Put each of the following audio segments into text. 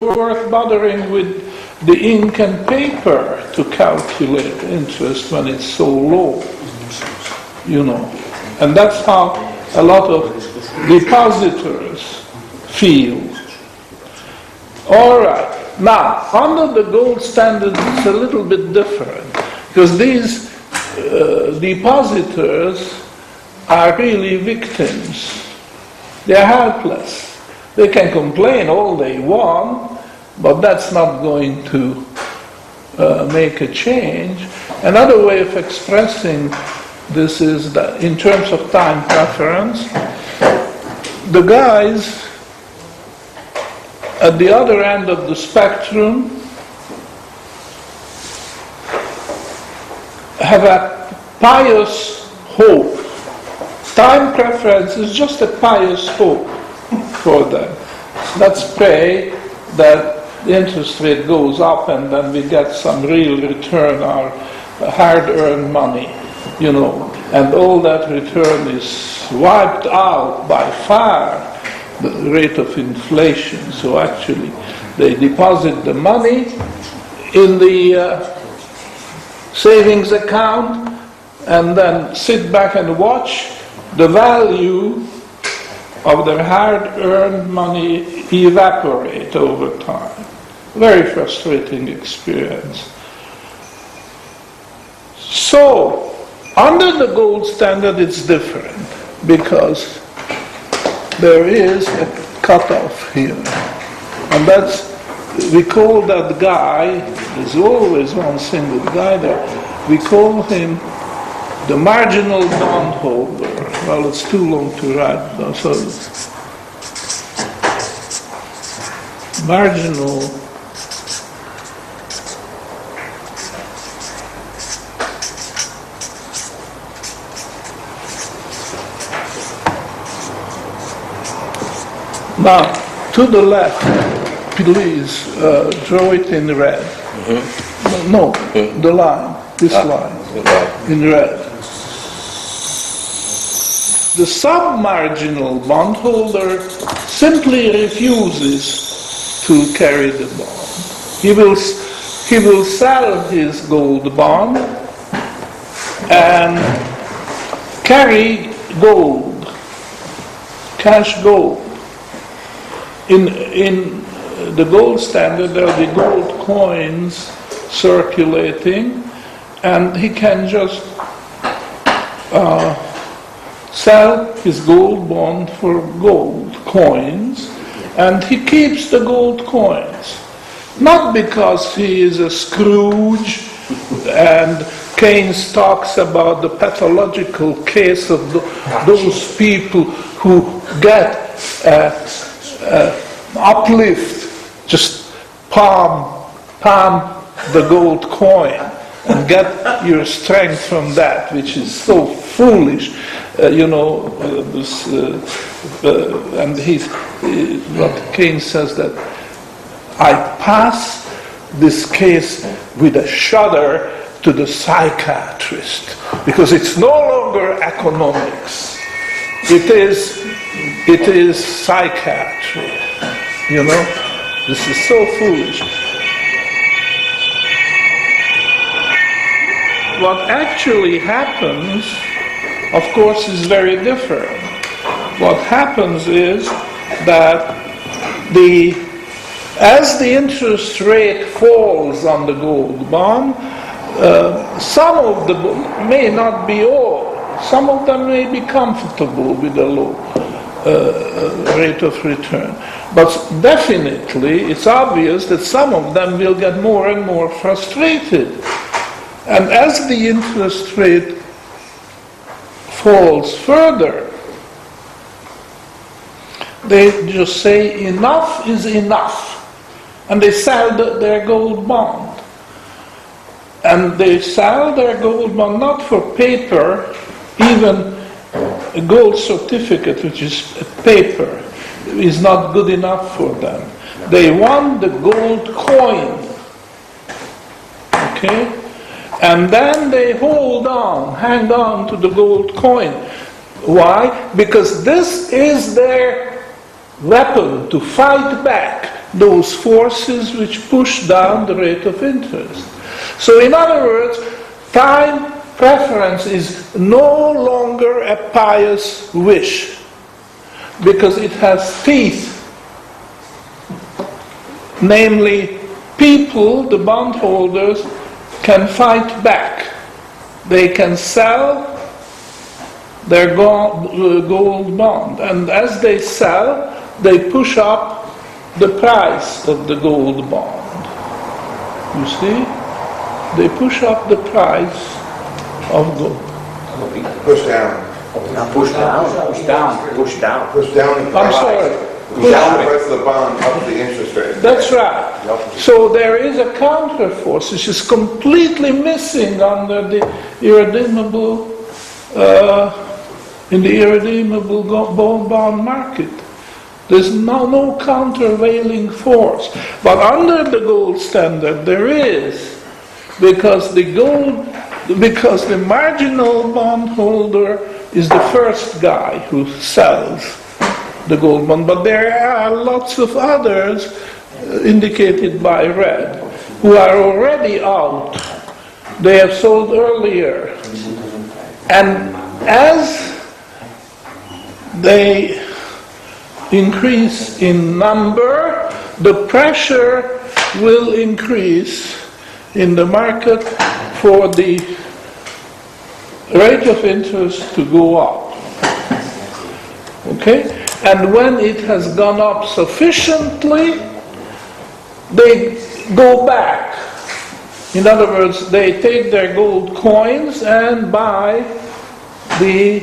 worth bothering with the ink and paper to calculate interest when it's so low, And that's how a lot of depositors feel. All right. Now, under the gold standard, it's a little bit different, because these depositors are really victims. They're helpless. They can complain all they want, but that's not going to make a change. Another way of expressing this is that in terms of time preference, the guys at the other end of the spectrum have a pious hope. Time preference is just a pious hope for them. Let's pray that the interest rate goes up and then we get some real return, our hard-earned money, and all that return is wiped out by far the rate of inflation. So actually, they deposit the money in the savings account and then sit back and watch the value of their hard-earned money evaporate over time. Very frustrating experience. So, under the gold standard it's different, because there is a cutoff here. And we call that guy, there's always one single guy there, we call him the marginal bondholder. Well, it's too long to write, though, so marginal Now, to the left, please draw it in red. Mm-hmm. No, the line, this line, in red. The sub-marginal bondholder simply refuses to carry the bond. He will sell his gold bond and carry gold, cash gold. In the gold standard, there are the gold coins circulating, and he can just sell his gold bond for gold coins, and he keeps the gold coins. Not because he is a Scrooge, and Keynes talks about the pathological case of those people who get uplift, just palm the gold coin and get your strength from that, which is so foolish, and what Keynes says that I pass this case with a shudder to the psychiatrist, because it's no longer economics. It is psychiatry. This is so foolish. What actually happens, of course, is very different. What happens is that as the interest rate falls on the gold bond, some of them may not be all. Some of them may be comfortable with a low rate of return. But definitely, it's obvious that some of them will get more and more frustrated. And as the interest rate falls further, they just say enough is enough. And they sell their gold bond. And they sell their gold bond not for paper, even a gold certificate, which is a paper, is not good enough for them. They want the gold coin. Okay? And then they hang on to the gold coin. Why? Because this is their weapon to fight back. those forces which push down the rate of interest. So in other words, time preference is no longer a pious wish, because it has teeth. Namely, people, the bondholders, can fight back. They can sell their gold bond, and as they sell, they push up the price of the gold bond. You see? They push up the price of gold. Push down. Not push down. Push down. Push down. Push down the I'm price. sorry. Push down the price of the bond up the interest rate. That's right. So there is a counter force which is completely missing under the irredeemable, in the irredeemable bond market. There's no countervailing force. But under the gold standard there is, because the marginal bondholder is the first guy who sells the gold bond, but there are lots of others indicated by red who are already out. They have sold earlier, and as they increase in number, the pressure will increase in the market for the rate of interest to go up. Okay? And when it has gone up sufficiently, they go back. In other words, they take their gold coins and buy the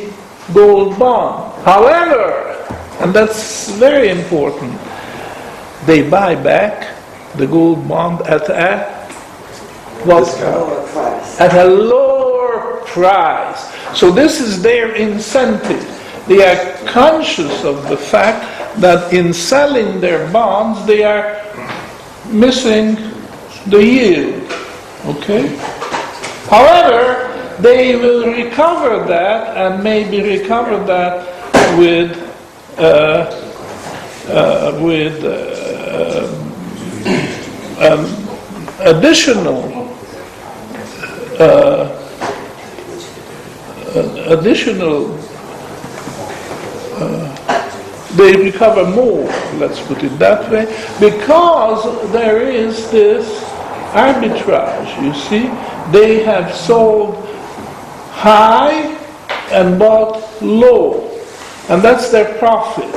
gold bond. However, and that's very important, they buy back the gold bond at a lower price. So this is their incentive. They are conscious of the fact that in selling their bonds, they are missing the yield. Okay? However, they will recover that, and maybe recover that with they recover more, let's put it that way, because there is this arbitrage, you see. They have sold high and bought low, and that's their profit.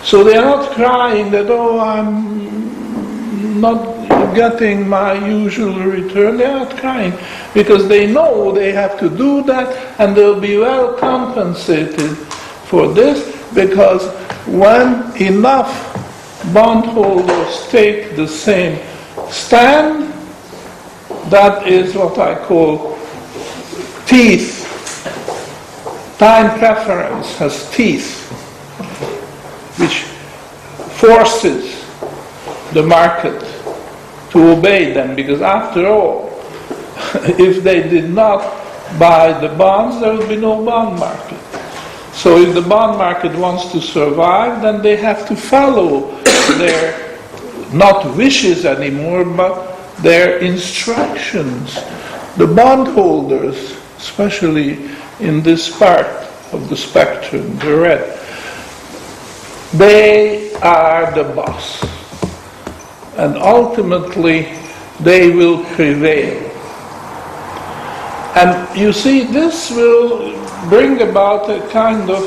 So they are not crying that, oh, I'm not getting my usual return. They are not crying because they know they have to do that, and they'll be well compensated for this, because when enough bondholders take the same stand, that is what I call teeth. Time preference has teeth, which forces the market to obey them, because after all, if they did not buy the bonds, there would be no bond market. So if the bond market wants to survive, then they have to follow their, not wishes anymore, but their instructions. The bondholders, especially in this part of the spectrum, the red, they are the boss. And ultimately, they will prevail. And you see, this will bring about a kind of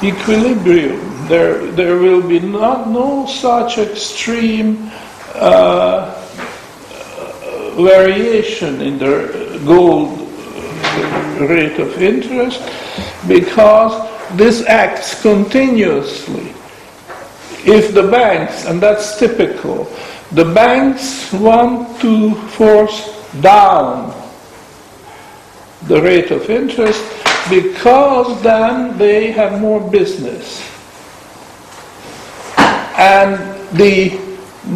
equilibrium. There will be no such extreme variation in the gold rate of interest, because this acts continuously. If the banks, and that's typical, the banks want to force down the rate of interest, because then they have more business. And the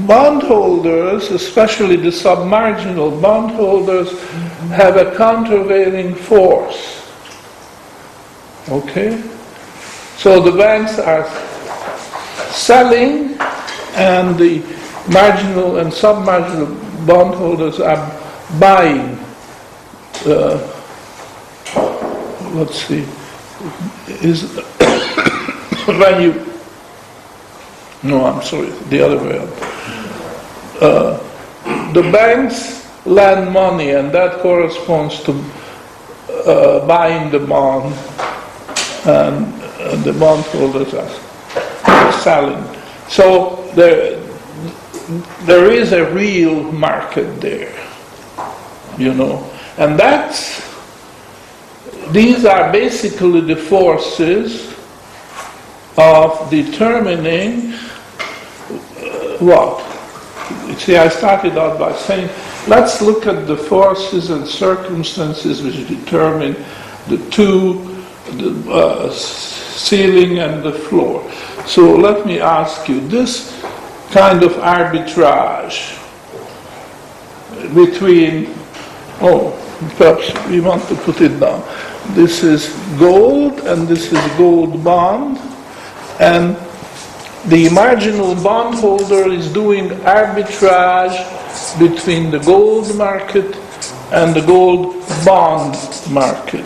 bondholders, especially the submarginal bondholders, have a countervailing force. Okay? So the banks are selling and the marginal and sub-marginal bondholders are buying. Let's see. Is when you? No, I'm sorry. The other way around. The banks lend money, and that corresponds to buying the bond, and the bondholders are selling. So there is a real market there, and these are basically the forces of determining what? See, I started out by saying, let's look at the forces and circumstances which determine the ceiling and the floor. So let me ask you, this kind of arbitrage between, perhaps we want to put it down. This is gold and this is gold bond, and the marginal bondholder is doing arbitrage between the gold market and the gold bond market.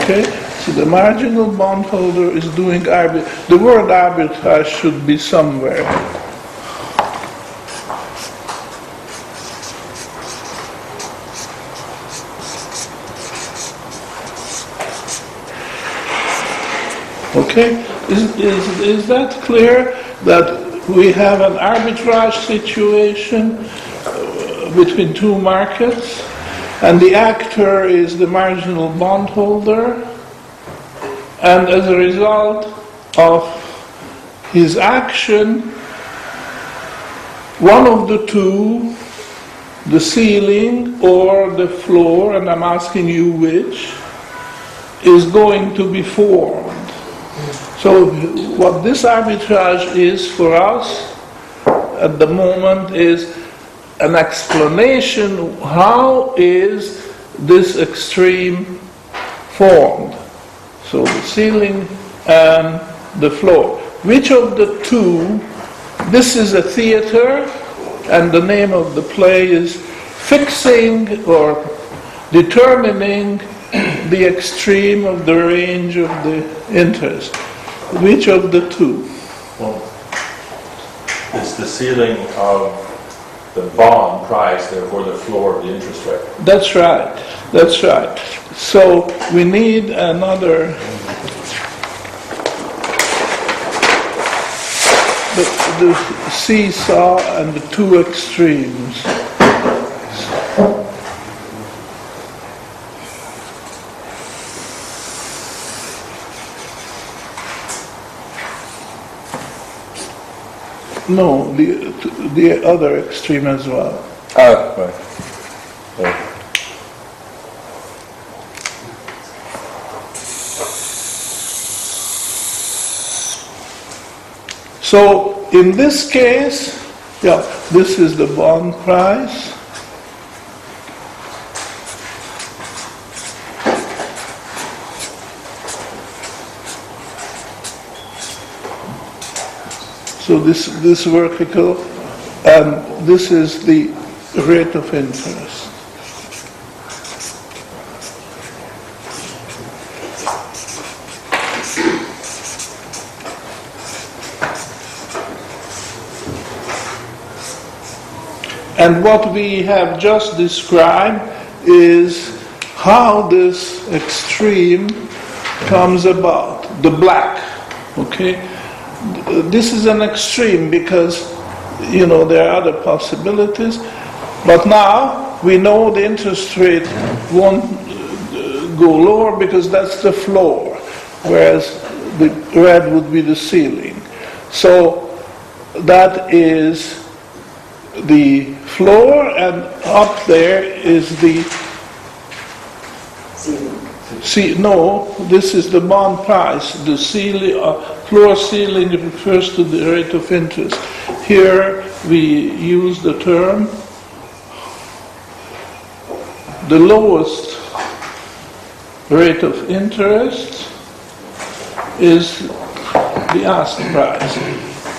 Okay? So the marginal bondholder is doing arbitrage. The word arbitrage should be somewhere. Okay? Is that clear that we have an arbitrage situation between two markets, and the actor is the marginal bondholder, and as a result of his action, one of the two, the ceiling or the floor, and I'm asking you which, is going to be formed. So what this arbitrage is for us at the moment is an explanation how is this extreme formed. So the ceiling and the floor. Which of the two, this is a theater, and the name of the play is fixing or determining the extreme of the range of the interest. Which of the two? Well, it's the ceiling of the bond price, therefore the floor of the interest rate. That's right. That's right. So we need another. The seesaw and the two extremes. No, the other extreme as well. Oh, right. Yeah. So in this case, this is the bond price. So this vertical, and this is the rate of interest. And what we have just described is how this extreme comes about, the black, okay? This is an extreme because, there are other possibilities, but now we know the interest rate won't go lower because that's the floor, whereas the red would be the ceiling. So that is the floor, and up there is the no, this is the bond price. The ceiling, floor ceiling refers to the rate of interest. Here we use the term the lowest rate of interest is the ask price.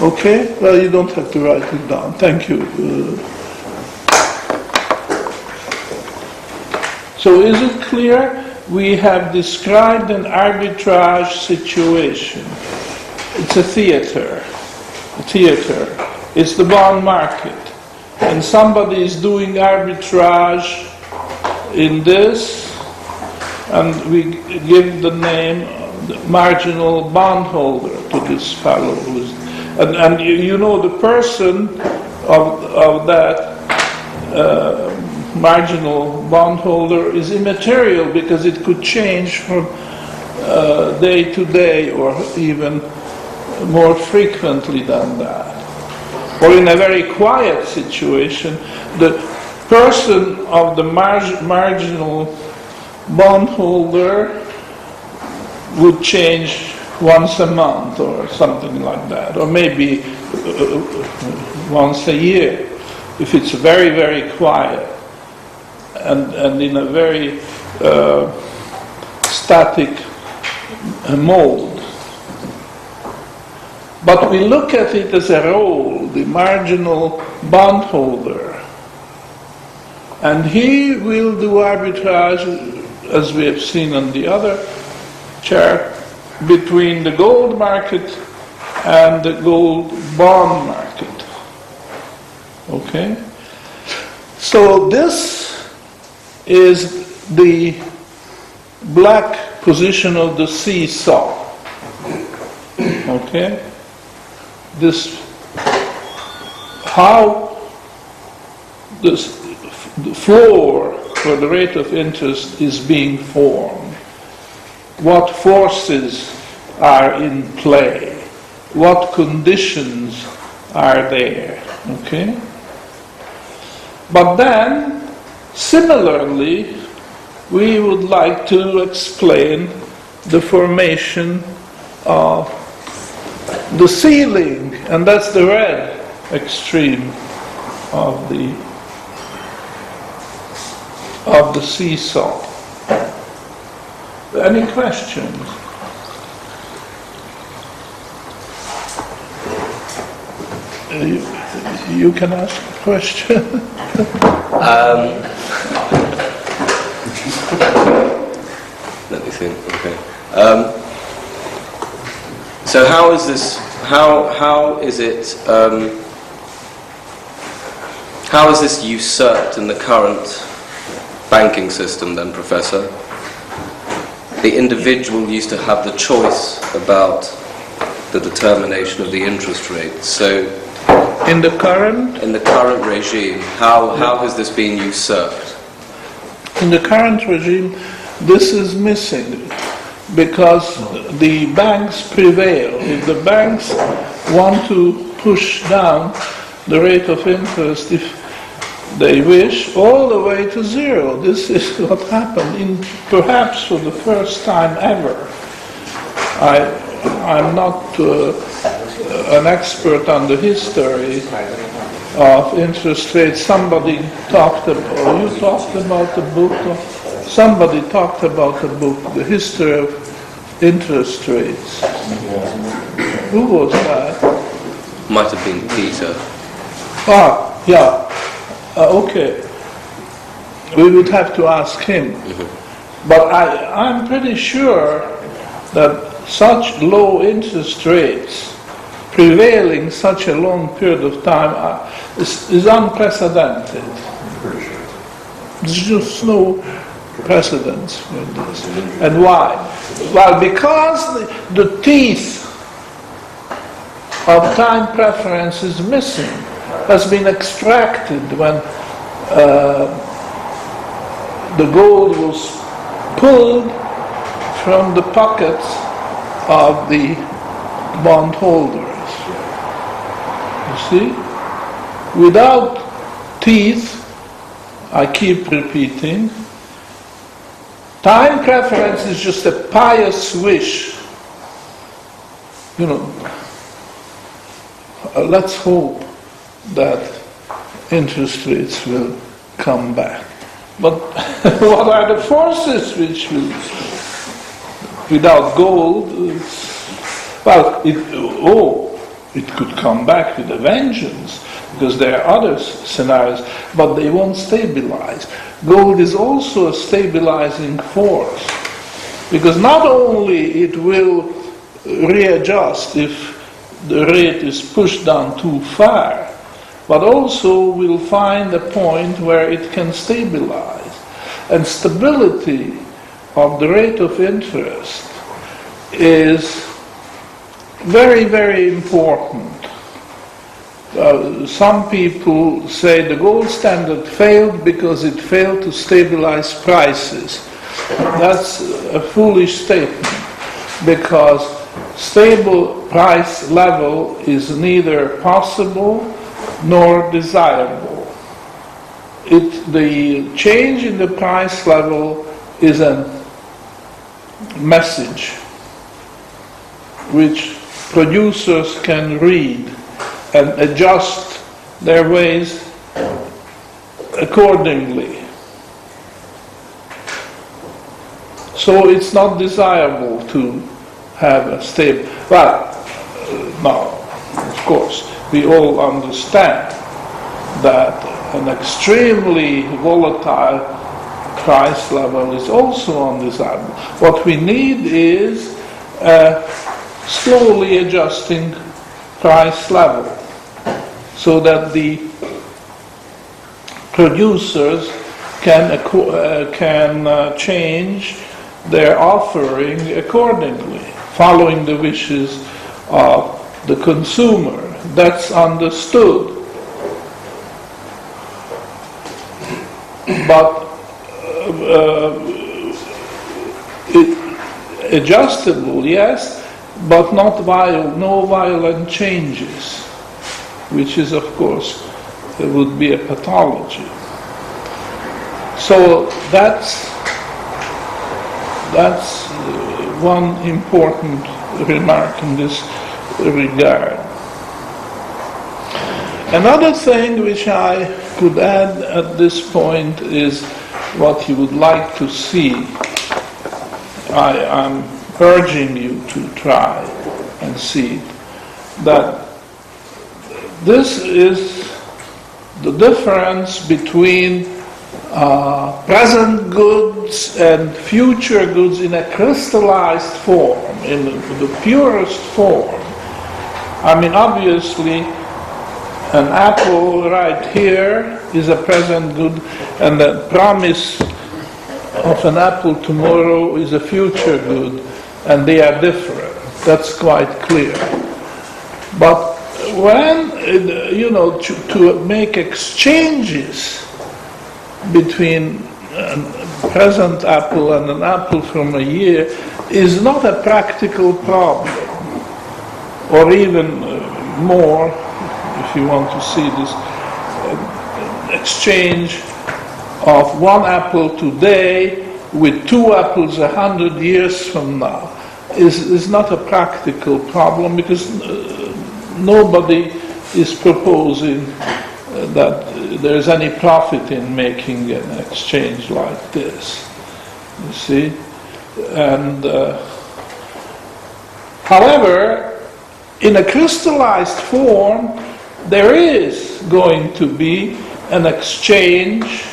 Okay? Well, you don't have to write it down. Thank you. So is it clear? We have described an arbitrage situation. It's a theater. It's the bond market. And somebody is doing arbitrage in this, and we give the name the marginal bondholder to this fellow. And you know the person of that marginal bondholder is immaterial because it could change from day to day or even more frequently than that. Or in a very quiet situation, the person of the marginal bondholder would change once a month or something like that, or maybe once a year, if it's very, very quiet and in a very static mode. But we look at it as a role, the marginal bondholder. And he will do arbitrage, as we have seen on the other chart, between the gold market and the gold bond market. Okay? So this is the black position of the seesaw. Okay? This, how the floor for the rate of interest is being formed, what forces are in play, what conditions are there, okay? But then, similarly, we would like to explain the formation of the ceiling, and that's the red extreme of the seesaw. Any questions? You can ask a question. Let me think. Okay. So how is this? How is it? How is this usurped in the current banking system, then, Professor? The individual used to have the choice about the determination of the interest rate. So, in the current regime, how has this been usurped? In the current regime, this is missing because the banks prevail. If the banks want to push down the rate of interest, if they wish, all the way to zero. This is what happened, perhaps for the first time ever. I'm not an expert on the history of interest rates. Somebody talked about, or you talked about the book, somebody talked about the book, The History of Interest Rates. Who was that? Might have been Peter. Yeah. Okay. We would have to ask him. Mm-hmm. But I'm pretty sure that such low interest rates prevailing such a long period of time is unprecedented. There's just no precedence for this. And why? Well, because the teeth of time preference is missing, has been extracted when the gold was pulled from the pockets of the bondholders. You see? Without teeth, I keep repeating, time preference is just a pious wish. You know, let's hope that interest rates will come back. But what are the forces which will, it could come back with a vengeance, because there are other scenarios, but they won't stabilize. Gold is also a stabilizing force, because not only it will readjust if the rate is pushed down too far, but also will find a point where it can stabilize. And stability of the rate of interest is very, very important. Some people say the gold standard failed because it failed to stabilize prices. That's a foolish statement, because stable price level is neither possible nor desirable. The change in the price level is a message which producers can read and adjust their ways accordingly. So it's not desirable to have a stable. Well, now, of course, we all understand that an extremely volatile price level is also undesirable. What we need is a slowly adjusting price level, so that the producers can change their offering accordingly, following the wishes of the consumer. That's understood. But adjustable, yes, but no violent changes, which is, of course, would be a pathology. So that's one important remark in this regard. Another thing which I could add at this point is what you would like to see. I'm urging you to try and see that this is the difference between present goods and future goods in a crystallized form, in the purest form. I mean, obviously, an apple right here is a present good, and the promise of an apple tomorrow is a future good, and they are different. That's quite clear. But when, to make exchanges between a present apple and an apple from a year is not a practical problem, or even more, if you want to see this, exchange of one apple today with two apples 100 years from now is not a practical problem, because nobody is proposing that there is any profit in making an exchange like this, you see. And however, in a crystallized form, there is going to be an exchange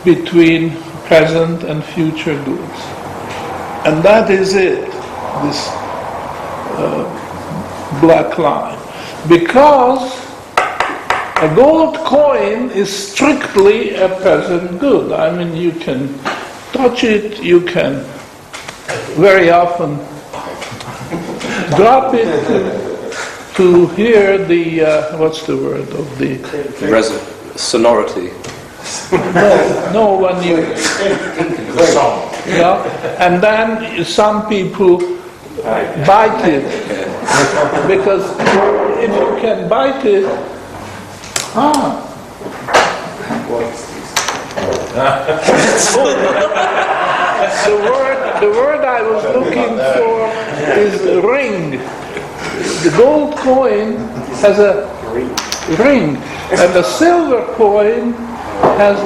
between present and future goods. And that is it, this black line. Because a gold coin is strictly a present good. I mean, you can touch it, you can very often drop it to hear the, what's the word of the... sonority. No, when you... The song. Yeah, and then some people bite it, because if you can bite it, the word I was looking for is ring. The gold coin has a ring, and the silver coin has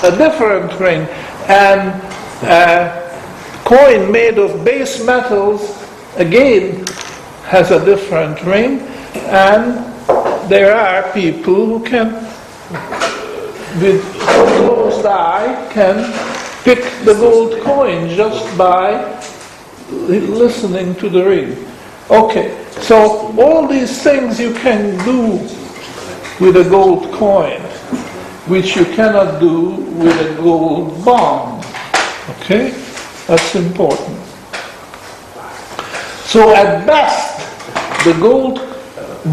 a different ring. And a coin made of base metals, again, has a different ring. And there are people who can, with a closed eye, can pick the gold coin just by listening to the ring. Okay, so all these things you can do with a gold coin, which you cannot do with a gold bond. Okay, that's important. So at best, the gold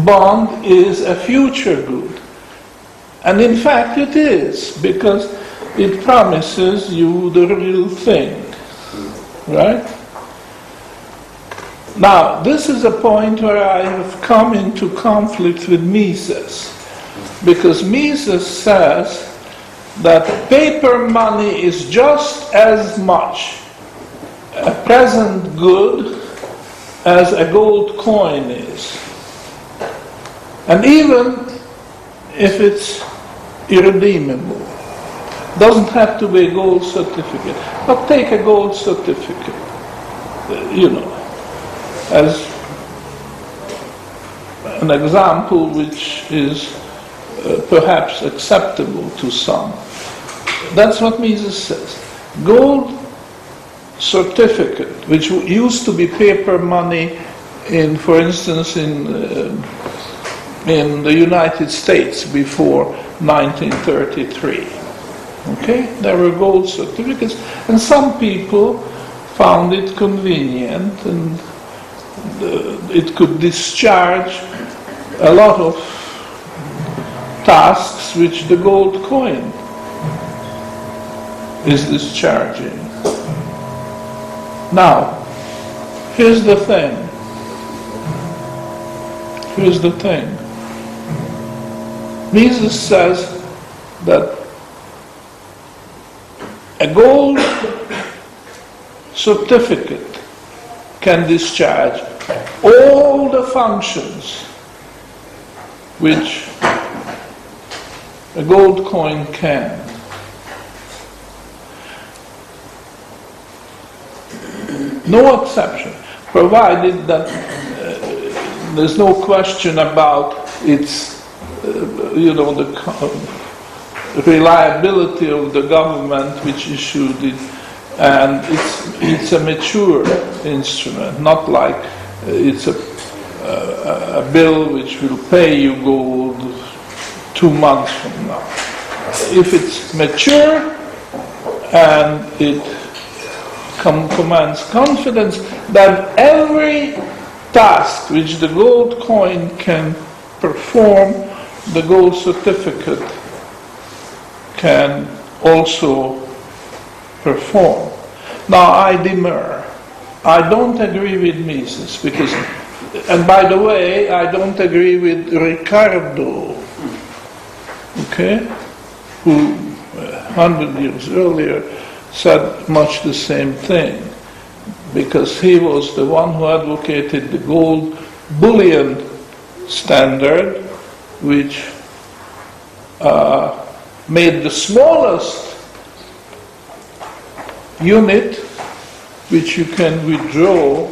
bond is a future good. And in fact it is, because it promises you the real thing. Right? Now, this is a point where I have come into conflict with Mises. Because Mises says that paper money is just as much a present good as a gold coin is. And even if it's irredeemable, doesn't have to be a gold certificate, but take a gold certificate, as an example which is perhaps acceptable to some. That's what Mises says. Gold certificate, which used to be paper money for instance, in the United States before 1933. Okay, there were gold certificates, and some people found it convenient, and it could discharge a lot of tasks which the gold coin is discharging. Now, here's the thing. Mises says that a gold certificate can discharge all the functions which a gold coin can. No exception, provided that there's no question about its, the reliability of the government which issued it, and it's a mature instrument, not like it's a bill which will pay you gold 2 months from now. If it's mature and it commands confidence, then every task which the gold coin can perform, the gold certificate can also perform. Now I demur. I don't agree with Mises because, and by the way, I don't agree with Ricardo, okay, who 100 years earlier said much the same thing, because he was the one who advocated the gold bullion standard, which made the smallest unit which you can withdraw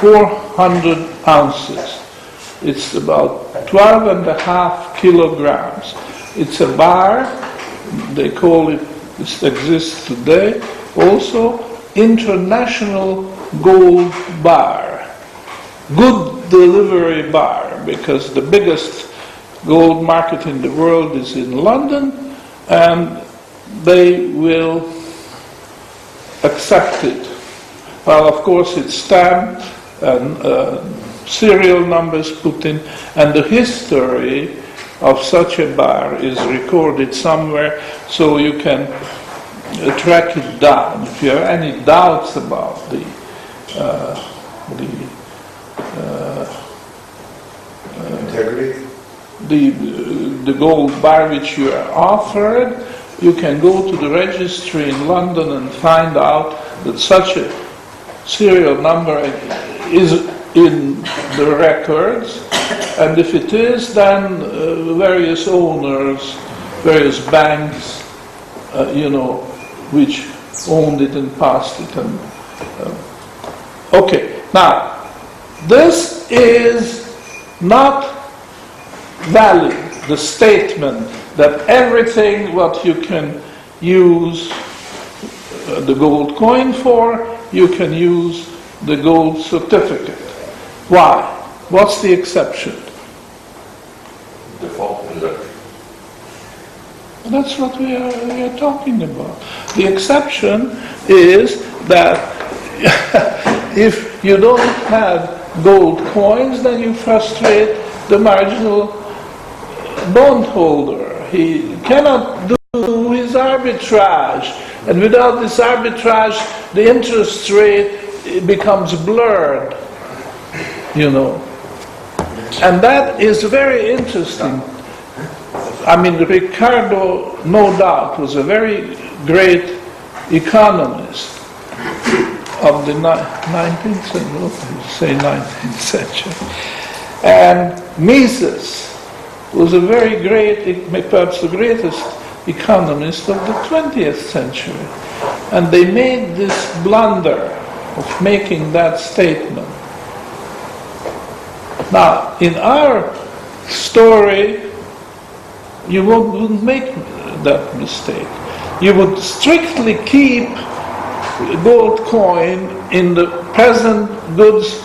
400 ounces. It's about 12.5 kilograms. It's a bar, they call it, this exists today, also international gold bar. Good delivery bar, because the biggest gold market in the world is in London, and they will accept it. Well, of course, it's stamped and serial numbers put in, and the history of such a bar is recorded somewhere, so you can track it down. If you have any doubts about integrity? The gold bar which you are offered, you can go to the registry in London and find out that such a serial number is in the records, and if it is, then various owners, various banks, which owned it and passed it. And okay, now This is not valid, the statement that everything what you can use the gold coin for, you can use the gold certificate. Why? What's the exception? Default possession. That's what we are talking about. The exception is that if you don't have gold coins, then you frustrate the marginal bondholder. He cannot do his arbitrage, and without this arbitrage, the interest rate becomes blurred, you know. And that is very interesting. I mean, Ricardo, no doubt, was a very great economist of the 19th century, 19th century. And Mises was a very great, perhaps the greatest economist of the 20th century. And they made this blunder of making that statement. Now, in our story, you wouldn't make that mistake. You would strictly keep gold coin in the present goods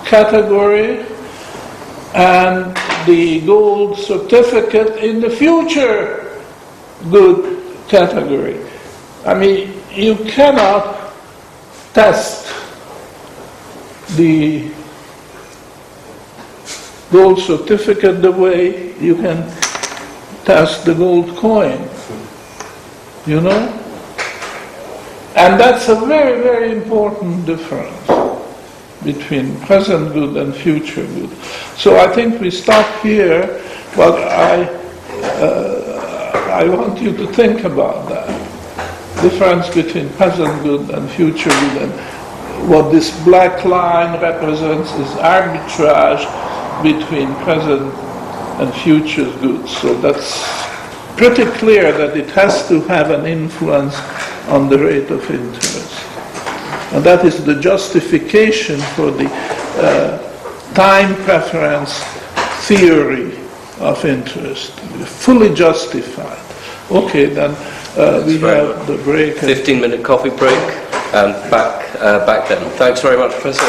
category and the gold certificate in the future good category. I mean, you cannot test the gold certificate the way you can test the gold coin, you know? And that's a very, very important difference between present good and future good. So I think we stop here, but I want you to think about that. Difference between present good and future good, and what this black line represents is arbitrage between present and future goods. So that's pretty clear that it has to have an influence on the rate of interest. And that is the justification for the time preference theory of interest. Fully justified. Okay, then we have the break. 15-minute coffee break, and back then. Thanks very much, Professor.